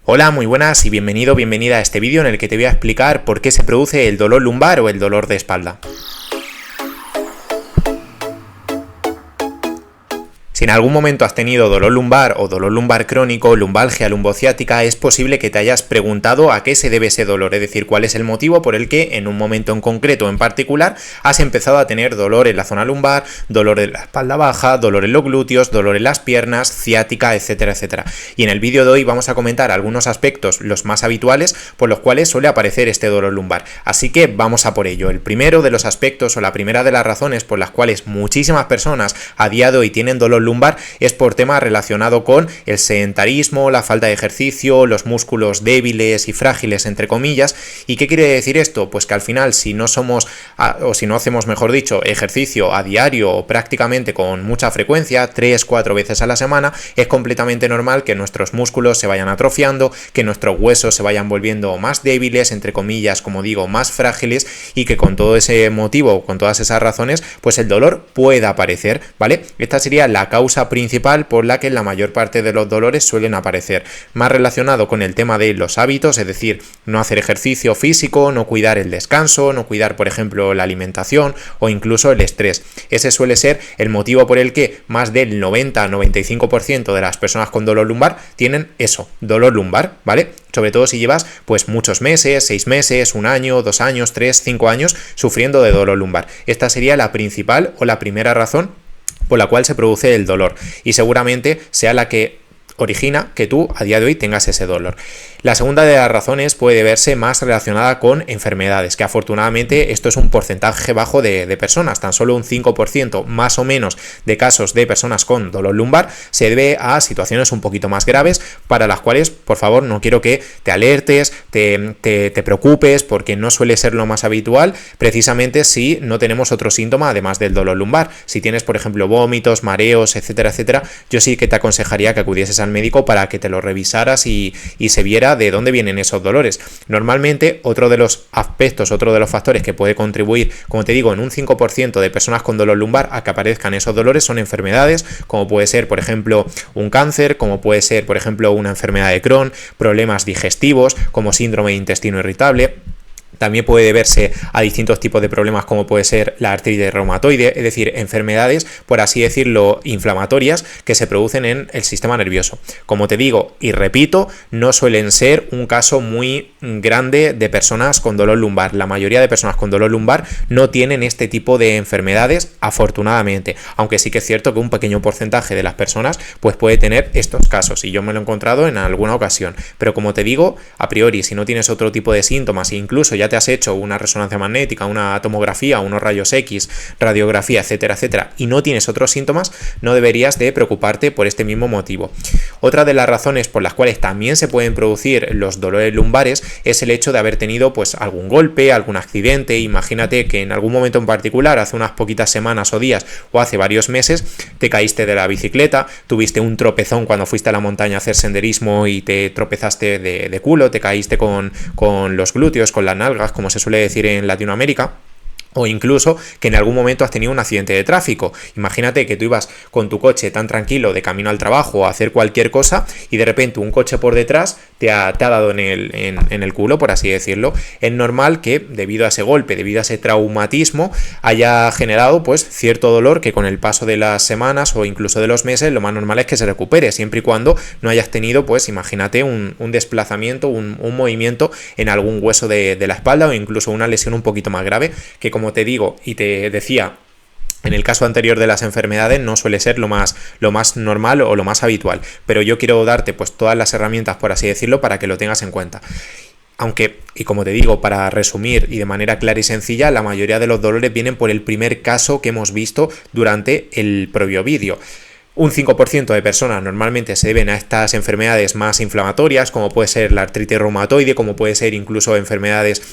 Hola, muy buenas y bienvenida a este vídeo en el que te voy a explicar por qué se produce el dolor lumbar o el dolor de espalda. Si en algún momento has tenido dolor lumbar o dolor lumbar crónico, lumbalgia, lumbociática, es posible que te hayas preguntado a qué se debe ese dolor, es decir, cuál es el motivo por el que en un momento en concreto en particular has empezado a tener dolor en la zona lumbar, dolor en la espalda baja, dolor en los glúteos, dolor en las piernas, ciática, etcétera, etcétera. Y en el vídeo de hoy vamos a comentar algunos aspectos, los más habituales, por los cuales suele aparecer este dolor lumbar. Así que vamos a por ello. El primero de los aspectos o la primera de las razones por las cuales muchísimas personas a día de hoy tienen dolor lumbar es por temas relacionado con el sedentarismo, la falta de ejercicio, los músculos débiles y frágiles entre comillas. ¿Y qué quiere decir esto? Pues que al final si no hacemos mejor dicho ejercicio a diario o prácticamente con mucha frecuencia, 3-4 veces a la semana, es completamente normal que nuestros músculos se vayan atrofiando, que nuestros huesos se vayan volviendo más débiles, entre comillas, como digo, más frágiles, y que con todo ese motivo, con todas esas razones, pues el dolor pueda aparecer, ¿vale? Esta sería la causa principal por la que la mayor parte de los dolores suelen aparecer, más relacionado con el tema de los hábitos, es decir, no hacer ejercicio físico, no cuidar el descanso, no cuidar, por ejemplo, la alimentación o incluso el estrés. Ese suele ser el motivo por el que más del 90-95% de las personas con dolor lumbar tienen eso, dolor lumbar, ¿vale? Sobre todo si llevas pues muchos meses, 6 meses, 1 año, 2 años, 3, 5 años sufriendo de dolor lumbar. Esta sería la principal o la primera razón por la cual se produce el dolor y seguramente sea la que origina que tú a día de hoy tengas ese dolor. La segunda de las razones puede verse más relacionada con enfermedades, que afortunadamente esto es un porcentaje bajo de personas, tan solo un 5% más o menos de casos de personas con dolor lumbar se debe a situaciones un poquito más graves para las cuales, por favor, no quiero que te alertes, te preocupes, porque no suele ser lo más habitual, precisamente si no tenemos otro síntoma además del dolor lumbar. Si tienes, por ejemplo, vómitos, mareos, etcétera, etcétera, yo sí que te aconsejaría que acudieses al médico para que te lo revisaras y se viera de dónde vienen esos dolores. Normalmente, otro de los aspectos, otro de los factores que puede contribuir, como te digo, en un 5% de personas con dolor lumbar a que aparezcan esos dolores son enfermedades, como puede ser, por ejemplo, un cáncer, como puede ser, por ejemplo, una enfermedad de Crohn, problemas digestivos, como síndrome de intestino irritable. También puede deberse a distintos tipos de problemas como puede ser la artritis reumatoide, es decir, enfermedades, por así decirlo, inflamatorias que se producen en el sistema nervioso. Como te digo y repito, no suelen ser un caso muy grande de personas con dolor lumbar. La mayoría de personas con dolor lumbar no tienen este tipo de enfermedades, afortunadamente, aunque sí que es cierto que un pequeño porcentaje de las personas pues puede tener estos casos y yo me lo he encontrado en alguna ocasión. Pero como te digo, a priori, si no tienes otro tipo de síntomas e incluso ya te has hecho una resonancia magnética, una tomografía, unos rayos X, radiografía, etcétera, etcétera, y no tienes otros síntomas, no deberías de preocuparte por este mismo motivo. Otra de las razones por las cuales también se pueden producir los dolores lumbares es el hecho de haber tenido pues algún golpe, algún accidente. Imagínate que en algún momento en particular, hace unas poquitas semanas o días o hace varios meses, te caíste de la bicicleta, tuviste un tropezón cuando fuiste a la montaña a hacer senderismo y te tropezaste de culo, te caíste con los glúteos, con las nalgas, como se suele decir en Latinoamérica. O incluso que en algún momento has tenido un accidente de tráfico. Imagínate que tú ibas con tu coche tan tranquilo de camino al trabajo o a hacer cualquier cosa y de repente un coche por detrás te ha dado en el culo, por así decirlo. Es normal que debido a ese golpe, debido a ese traumatismo, haya generado pues cierto dolor que con el paso de las semanas o incluso de los meses lo más normal es que se recupere, siempre y cuando no hayas tenido pues imagínate un desplazamiento, un movimiento en algún hueso de la espalda o incluso una lesión un poquito más grave que, como te digo y te decía, en el caso anterior de las enfermedades no suele ser lo más normal o lo más habitual, pero yo quiero darte pues todas las herramientas, por así decirlo, para que lo tengas en cuenta. Aunque, y como te digo, para resumir y de manera clara y sencilla, la mayoría de los dolores vienen por el primer caso que hemos visto durante el propio vídeo. Un 5% de personas normalmente se deben a estas enfermedades más inflamatorias, como puede ser la artritis reumatoide, como puede ser incluso enfermedades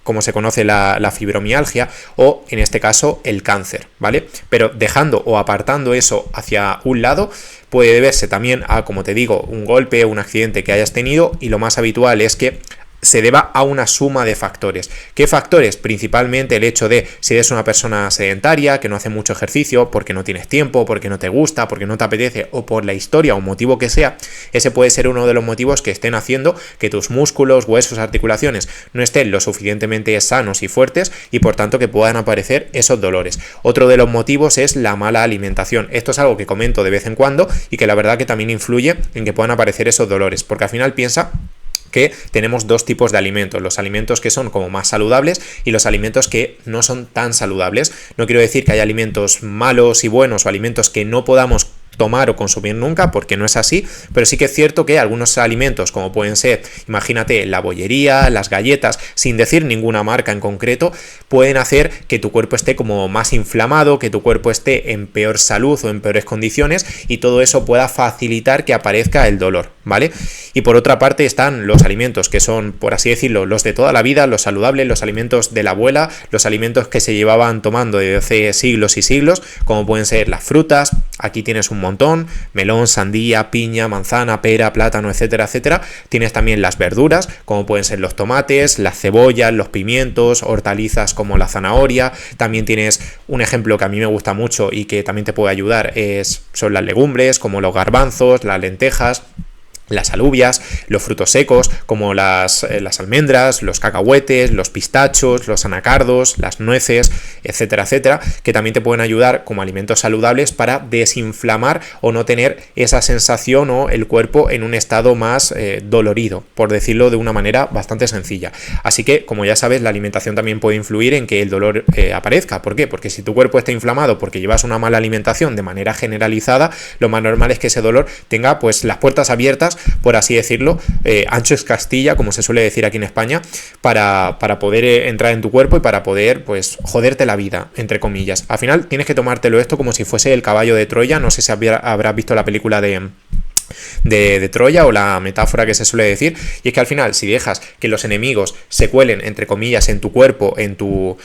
como se conoce la fibromialgia o en este caso el cáncer, ¿vale? Pero dejando o apartando eso hacia un lado, puede deberse también a, como te digo, un golpe o un accidente que hayas tenido y lo más habitual es que se deba a una suma de factores. ¿Qué factores? Principalmente el hecho de si eres una persona sedentaria, que no hace mucho ejercicio, porque no tienes tiempo, porque no te gusta, porque no te apetece, o por la historia o motivo que sea, ese puede ser uno de los motivos que estén haciendo que tus músculos, huesos, articulaciones no estén lo suficientemente sanos y fuertes y por tanto que puedan aparecer esos dolores. Otro de los motivos es la mala alimentación. Esto es algo que comento de vez en cuando y que la verdad que también influye en que puedan aparecer esos dolores, porque al final piensa que tenemos dos tipos de alimentos, los alimentos que son como más saludables y los alimentos que no son tan saludables. No quiero decir que haya alimentos malos y buenos o alimentos que no podamos tomar o consumir nunca, porque no es así, pero sí que es cierto que algunos alimentos, como pueden ser, imagínate, la bollería, las galletas, sin decir ninguna marca en concreto, pueden hacer que tu cuerpo esté como más inflamado, que tu cuerpo esté en peor salud o en peores condiciones y todo eso pueda facilitar que aparezca el dolor, ¿vale? Y por otra parte están los alimentos que son, por así decirlo, los de toda la vida, los saludables, los alimentos de la abuela, los alimentos que se llevaban tomando desde hace siglos y siglos, como pueden ser las frutas. Aquí tienes un montón: melón, sandía, piña, manzana, pera, plátano, etcétera, etcétera. Tienes también las verduras, como pueden ser los tomates, las cebollas, los pimientos, hortalizas como la zanahoria. También tienes un ejemplo que a mí me gusta mucho y que también te puede ayudar, son las legumbres, como los garbanzos, las lentejas, las alubias, los frutos secos como las almendras, los cacahuetes, los pistachos, los anacardos, las nueces, etcétera, etcétera, que también te pueden ayudar como alimentos saludables para desinflamar o no tener esa sensación o el cuerpo en un estado más dolorido, por decirlo de una manera bastante sencilla. Así que, como ya sabes, la alimentación también puede influir en que el dolor aparezca. ¿Por qué? Porque si tu cuerpo está inflamado porque llevas una mala alimentación de manera generalizada, lo más normal es que ese dolor tenga pues las puertas abiertas, por así decirlo, ancho es Castilla, como se suele decir aquí en España, para poder entrar en tu cuerpo y para poder, pues, joderte la vida, entre comillas. Al final tienes que tomártelo esto como si fuese el caballo de Troya. No sé si habrás visto la película de Troya o la metáfora que se suele decir, y es que al final, si dejas que los enemigos se cuelen, entre comillas, en tu cuerpo, en tu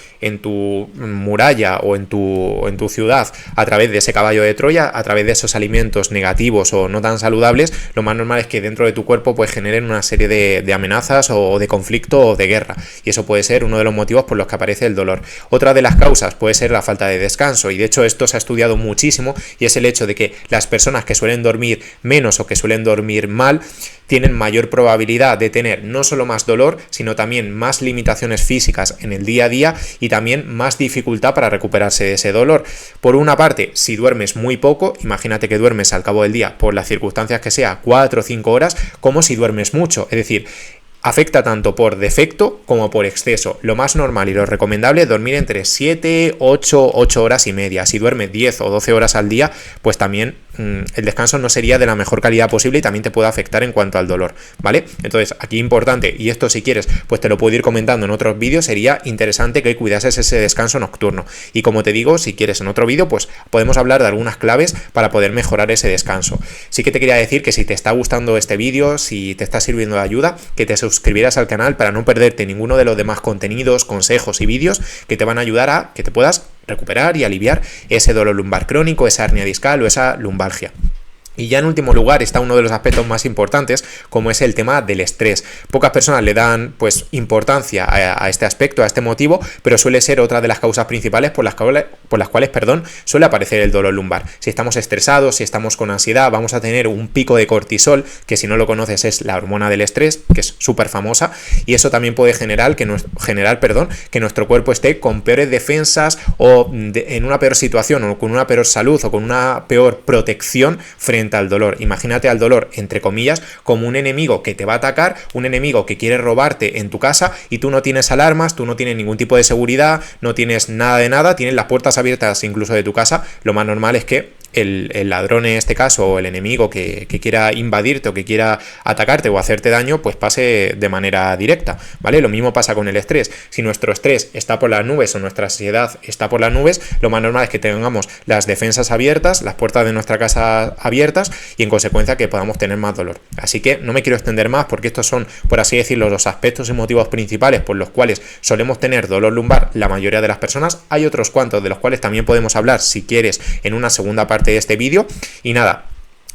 muralla o en tu ciudad, a través de ese caballo de Troya, a través de esos alimentos negativos o no tan saludables, lo más normal es que dentro de tu cuerpo pues generen una serie de amenazas o de conflicto o de guerra, y eso puede ser uno de los motivos por los que aparece el dolor. Otra de las causas puede ser la falta de descanso, y de hecho esto se ha estudiado muchísimo, y es el hecho de que las personas que suelen dormir menos o que suelen dormir mal tienen mayor probabilidad de tener no solo más dolor, sino también más limitaciones físicas en el día a día y también más dificultad para recuperarse de ese dolor. Por una parte, si duermes muy poco, imagínate que duermes al cabo del día, por las circunstancias que sea, 4 o 5 horas, como si duermes mucho. Es decir, afecta tanto por defecto como por exceso. Lo más normal y lo recomendable es dormir entre 7, 8 horas y media. Si duermes 10 o 12 horas al día, pues también el descanso no sería de la mejor calidad posible y también te puede afectar en cuanto al dolor, ¿vale? Entonces, aquí importante, y esto si quieres, pues te lo puedo ir comentando en otros vídeos, sería interesante que cuidases ese descanso nocturno. Y como te digo, si quieres en otro vídeo, pues podemos hablar de algunas claves para poder mejorar ese descanso. Sí que te quería decir que si te está gustando este vídeo, si te está sirviendo de ayuda, que te suscribieras al canal para no perderte ninguno de los demás contenidos, consejos y vídeos que te van a ayudar a que te puedas recuperar y aliviar ese dolor lumbar crónico, esa hernia discal o esa lumbalgia. Y ya en último lugar está uno de los aspectos más importantes, como es el tema del estrés. Pocas personas le dan pues importancia a este aspecto, a este motivo, pero suele ser otra de las causas principales por las cuales suele aparecer el dolor lumbar. Si estamos estresados, si estamos con ansiedad, vamos a tener un pico de cortisol, que si no lo conoces es la hormona del estrés, que es súper famosa, y eso también puede generar que nuestro cuerpo esté con peores defensas o en una peor situación o con una peor salud o con una peor protección frente al dolor. Imagínate al dolor, entre comillas, como un enemigo que te va a atacar, un enemigo que quiere robarte en tu casa y tú no tienes alarmas, tú no tienes ningún tipo de seguridad, no tienes nada de nada, tienes las puertas abiertas incluso de tu casa. Lo más normal es que el ladrón en este caso, o el enemigo que quiera invadirte o que quiera atacarte o hacerte daño, pues pase de manera directa, ¿vale? Lo mismo pasa con el estrés. Si nuestro estrés está por las nubes o nuestra ansiedad está por las nubes, lo más normal es que tengamos las defensas abiertas, las puertas de nuestra casa abiertas y en consecuencia que podamos tener más dolor. Así que no me quiero extender más porque estos son, por así decirlo, los aspectos y motivos principales por los cuales solemos tener dolor lumbar la mayoría de las personas. Hay otros cuantos de los cuales también podemos hablar si quieres en una segunda parte de este vídeo. Y nada,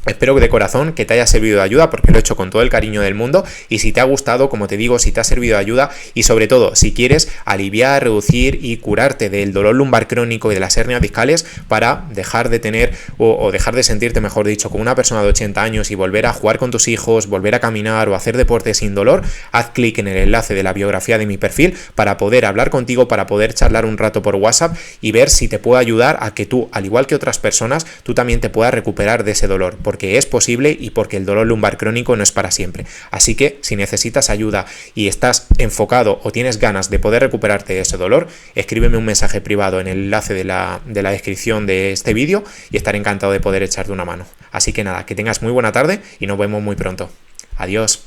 Espero de corazón que te haya servido de ayuda, porque lo he hecho con todo el cariño del mundo, y si te ha gustado, como te digo, si te ha servido de ayuda, y sobre todo si quieres aliviar, reducir y curarte del dolor lumbar crónico y de las hernias discales para dejar de tener o dejar de sentirte, mejor dicho, como una persona de 80 años y volver a jugar con tus hijos, volver a caminar o hacer deporte sin dolor, haz clic en el enlace de la biografía de mi perfil para poder hablar contigo, para poder charlar un rato por WhatsApp y ver si te puedo ayudar a que tú, al igual que otras personas, tú también te puedas recuperar de ese dolor, porque es posible y porque el dolor lumbar crónico no es para siempre. Así que si necesitas ayuda y estás enfocado o tienes ganas de poder recuperarte de ese dolor, escríbeme un mensaje privado en el enlace de la descripción de este vídeo y estaré encantado de poder echarte una mano. Así que nada, que tengas muy buena tarde y nos vemos muy pronto. Adiós.